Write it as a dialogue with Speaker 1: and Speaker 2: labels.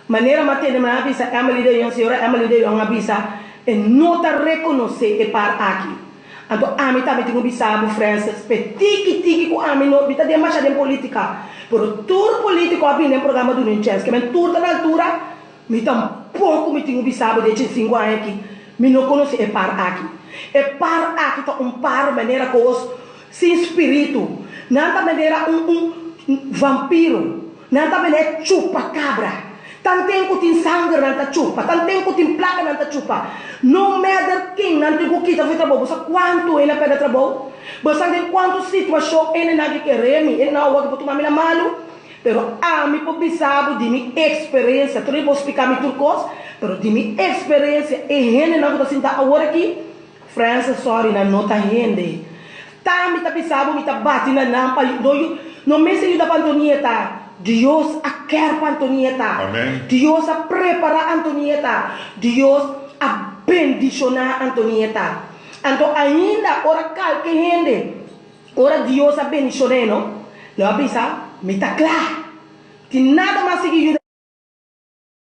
Speaker 1: maneira matene me avisa Emily de Jong, senhora Emily de Jong avisa e nota reconhecer e par aqui. Então a mim também tenho bisabo Francis, tiki com a mim não bita de marcha de política, pero tour político a no programa do Ninjas, que men tour na altura, me tampouco me tenho bisabo de 5 anos aqui, me não conhece e par aqui. E par aqui tá par maneira que os sem espírito, nada maneira vampiro, nada maneira chupa cabra. Tanto tempo tem sangue nanta chupa, tanto tempo tem placa nanta chupa. No matter quem nanta guquita foi trabalho, você quanto ele pega trabalho, você tem quanto situação ele não quer ele não vai botar mamina malu, pero a mim por bisabo de minha experiência, tu não vou explicar me tudo coisa, pero de minha experiência e ele não está sentado agora aqui, França sorry na nota rende, tá me tá bisabo me tá batendo na nampa, no mês de da Antonieta. Deus a quer para Antonieta.
Speaker 2: Amém.
Speaker 1: Deus a preparar Antonieta. Deus a bendicionar Antonieta. Então ainda ora cal que rende. Ora Deus a bendicionar, não? Não avisa, me tá claro. Tem nada mais que